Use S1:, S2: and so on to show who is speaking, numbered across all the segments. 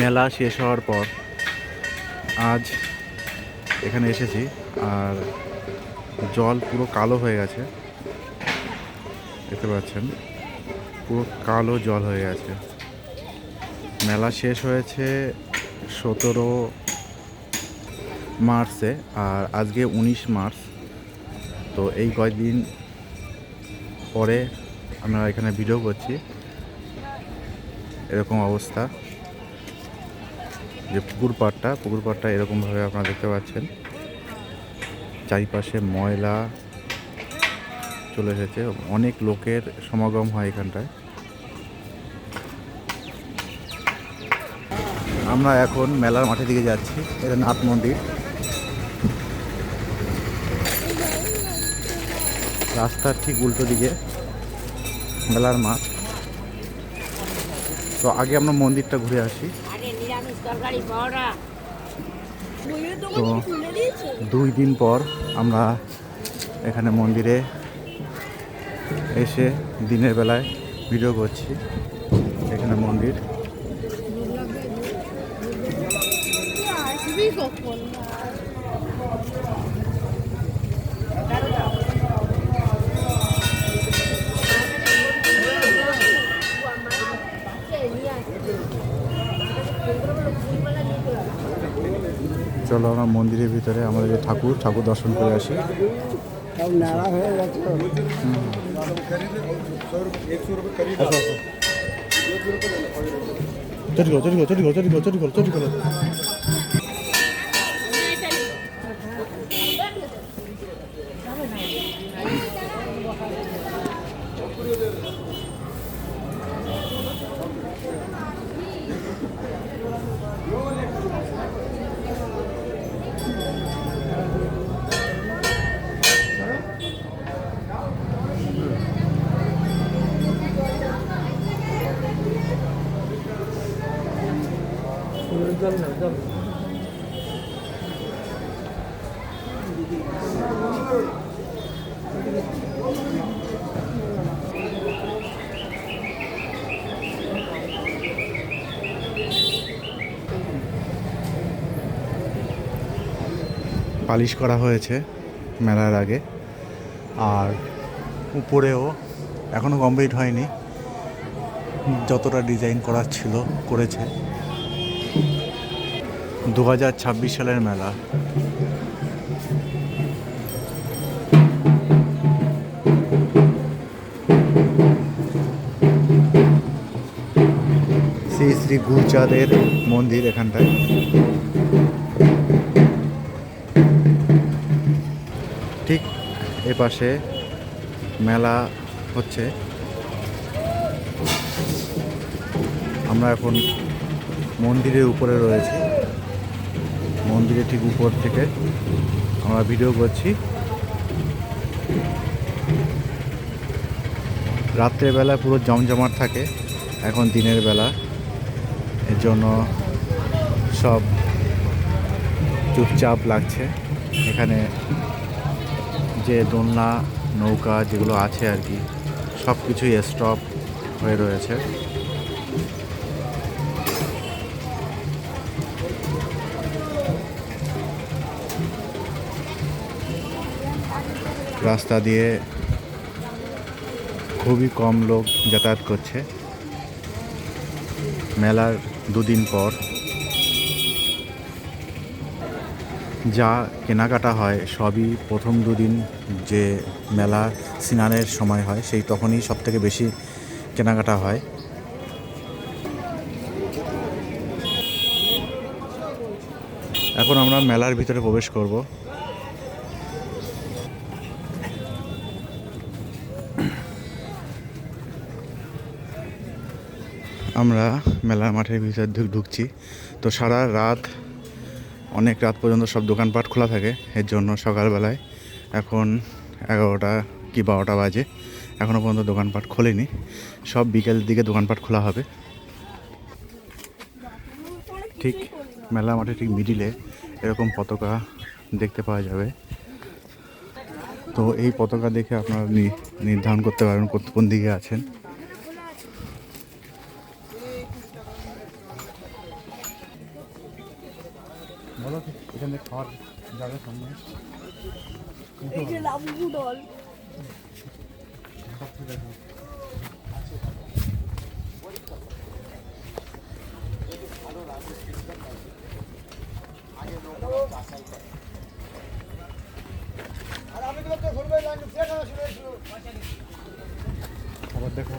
S1: মেলা শেষ হওয়ার পর আজ এখানে এসেছি, আর জল পুরো কালো হয়ে গেছে, দেখতে পাচ্ছেন পুরো কালো জল হয়ে গেছে। মেলা শেষ হয়েছে 17 মার্চে, আর আজকে 19 মার্চ। তো এই কয়েকদিন পরে আমরা এখানে ভিডিও করছি, এরকম অবস্থা। যে পুকুর পাড়টা এরকমভাবে আপনারা দেখতে পাচ্ছেন, চারিপাশে ময়লা চলে এসেছে, অনেক লোকের সমাগম হয় এখানটায়। আমরা এখন মেলার মাঠের দিকে যাচ্ছি, এটা নাথ মন্দির। রাস্তার ঠিক উল্টো দিকে মেলার মাঠ। তো আগে আমরা মন্দিরটা ঘুরে আসি। তো 2 দিন পর আমরা এখানে মন্দিরে এসে দিনের বেলায় ভিডিও করছি। এখানে মন্দির, চলো আমরা মন্দিরের ভিতরে আমাদের যে ঠাকুর দর্শন করে আসি। পালিশ করা হয়েছে মেলার আগে, আর উপরেও এখনও কমপ্লিট হয়নি, যতটা ডিজাইন করার ছিল করেছে। 2026 সালের মেলা। শ্রী শ্রী গুরচাঁদের মন্দির এখানটায়। ঠিক এপাশে মেলা হচ্ছে। আমরা এখন মন্দিরের উপরে রয়েছি, মন্দিরের ঠিক উপর থেকে আমরা ভিডিও করছি। রাত্রেবেলা পুরো জমজমাট থাকে, এখন দিনের বেলা, এর জন্য সব চুপচাপ লাগছে। এখানে যে দোলনা নৌকা যেগুলো আছে আর কি, সব কিছুই স্টপ হয়ে রয়েছে। রাস্তা দিয়ে খুবই কম লোক যাতায়াত করছে। মেলার 2 দিন পর যা কেনাকাটা হয় সবই প্রথম 2 দিন যে মেলা স্নানের সময় হয়, সেই তখনই সব থেকে বেশি কেনাকাটা হয়। এখন আমরা মেলার ভিতরে প্রবেশ করব। আমরা মেলার মাঠের ভিতর ঢুকছি। তো সারা রাত, অনেক রাত পর্যন্ত সব দোকানপাট খোলা থাকে, এর জন্য সকালবেলায় এখন 11টা কি 12টা বাজে, এখনও পর্যন্ত দোকানপাট খোলেনি। সব বিকেলের দিকে দোকানপাট খোলা হবে। ঠিক মেলা মাঠে ঠিক মিডিলে এরকম পতাকা দেখতে পাওয়া যাবে। তো এই পতাকা দেখে আপনারা নির্ধারণ করতে পারবেন কোন দিকে আছেন। বলো এখানে খাওয়ার জায়গা সামনে
S2: এই যে লাবু ডল
S1: খাবার দেখো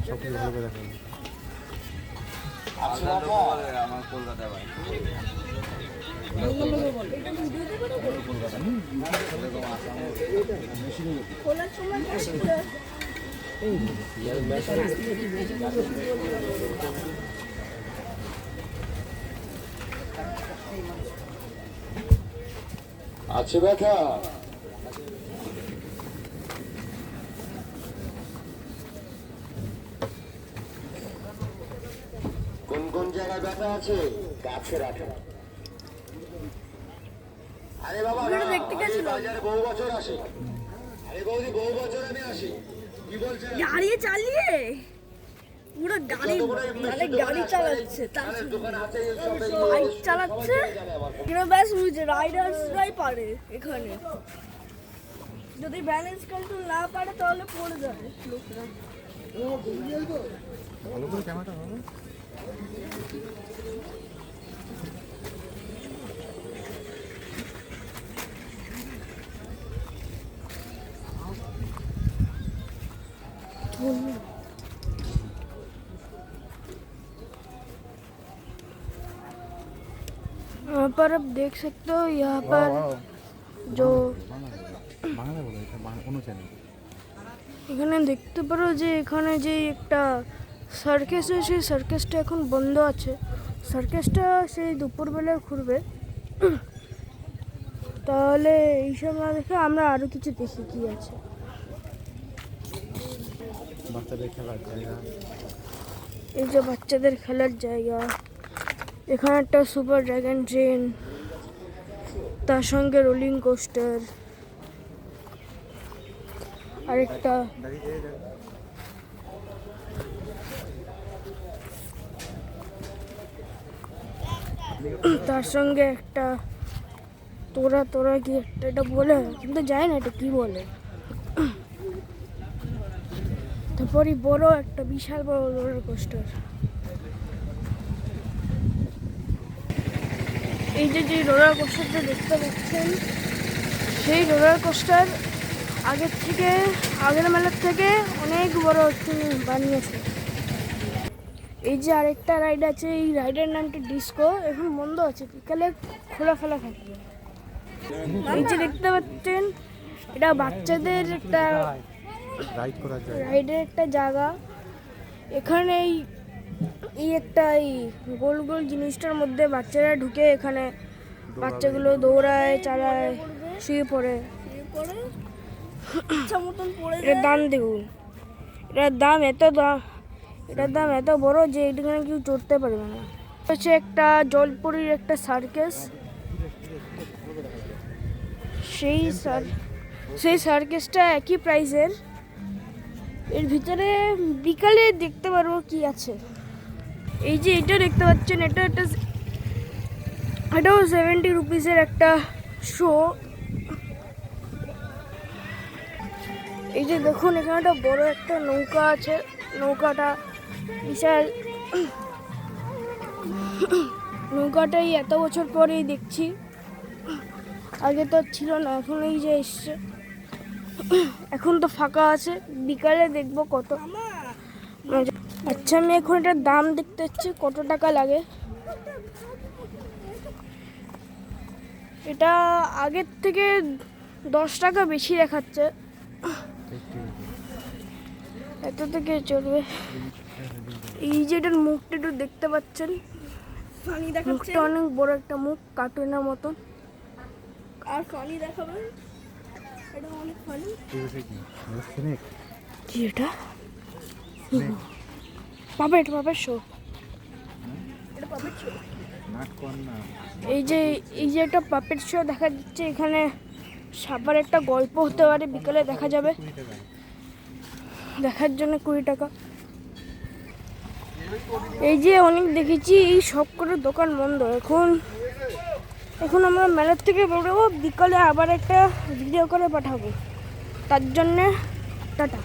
S1: সব কিছু ভালো করে দেখো
S3: আমার কলকাতায় বাড়ি
S2: খোলার সময়
S3: আছে ব্যথা কোন কোন জায়গায় ব্যথা আছে কাছে রাখে আরে বাবা
S2: ওখানে দেখতে গেছিল।
S3: বাজারে বহু বছর আসে আরে বৌদি বহু বছর আমি আসি কি বলছেন
S2: গাড়ি চালিয়ে পুরো গাড়ি চালাচ্ছে তার
S3: দোকান আছে
S2: বাইক চালাচ্ছে এখানে ব্যাস বুঝছে রাইডার্সরাই পারে এখানে যদি ব্যালেন্স কন্ট্রোল না পারে তাহলে পড়ে যাবে লোকরা
S1: ভালো করে ক্যামেরাটা ভালো
S2: यहाँ पर आप देख सकते हो यहाँ पर जो
S1: বাংলা বলো এটা অন্য চ্যানেল
S2: এখানে দেখতে পারো যে এখানে যে একটা সার্কাস আছে সেই সার্কাসটা এখন বন্ধ আছে সার্কাসটা সেই দুপুরবেলায় ঘুরবে তাহলে এইসব না দেখে আমরা আরও কিছু দেখি কি আছে
S1: বাচ্চাদের খেলার জায়গা
S2: এই যে বাচ্চাদের খেলার জায়গা এখানে একটা সুপার ড্রাগন ট্রেন তার সঙ্গে রোলিং কোস্টার আরেকটা তার সঙ্গে একটা তোরা কি একটা এটা বলে কিন্তু জানি না এটা কি বলে তারপরে বড় একটা বিশাল বড় রোলার কোস্টার এই যে রোলার কোস্টারটা দেখতে পাচ্ছেন সেই রোলার কোস্টার আগের মেলার থেকে অনেক বড় বানিয়েছে এই যে আরেকটা রাইড আছে এই রাইডের নামটা ডিস্কো এখন বন্ধ আছে বিকালে খোলা থাকবে এই যে দেখতে পাচ্ছেন এটা বাচ্চাদের একটা রাইডের একটা জায়গা এখানে এই একটা গোল গোল জিনিসটার মধ্যে বাচ্চারা ঢুকে এখানে বাচ্চাগুলো দৌড়ায় চালায় শুয়ে পড়ে এটার দাম দেখুন এটার দাম এত বড় যে এখানে কেউ চড়তে পারবে না হচ্ছে একটা জলপুরির একটা সার্কাস সেই সার্কাসটা একই প্রাইসের এর ভিতরে বিকালে দেখতে পারবো কি আছে এই যে এটা দেখতে পাচ্ছেন এটাও 70 রুপিসের একটা শো এই যে দেখুন এখানে একটা বড় একটা নৌকা আছে নৌকাটা বিশাল নৌকাটাই এত বছর পরেই দেখছি আগে তো ছিল না এখন এই যে এসছে এখন তো ফাঁকা আছে বিকালে দেখবো কত আচ্ছা আমি এখন এটার দাম দেখতে চাচ্ছি কত টাকা লাগে এটা আগের থেকে 10 টাকা বেশি দেখাচ্ছে এত থেকে চলবে এই যে এটার মুখটা একটু দেখতে পাচ্ছেন মুখটা অনেক বড় একটা মুখ কার্টুনের মতন আর ফানি দেখাবেন এটা অনেক ফানি কি এটা পাপেট শো এটা পাপেট শো এই যে একটা পাপেট শো দেখা যাচ্ছে এখানে সাবার একটা গল্প হতে পারে বিকালে দেখা যাবে দেখার জন্য 20 টাকা। এই যে অনেক দেখেছি, এই সব করে দোকান বন্ধ। এখন আমরা মেলার থেকে বেরোবো, বিকালে আবার একটা ভিডিও করে পাঠাবো। তার জন্যে টাটা।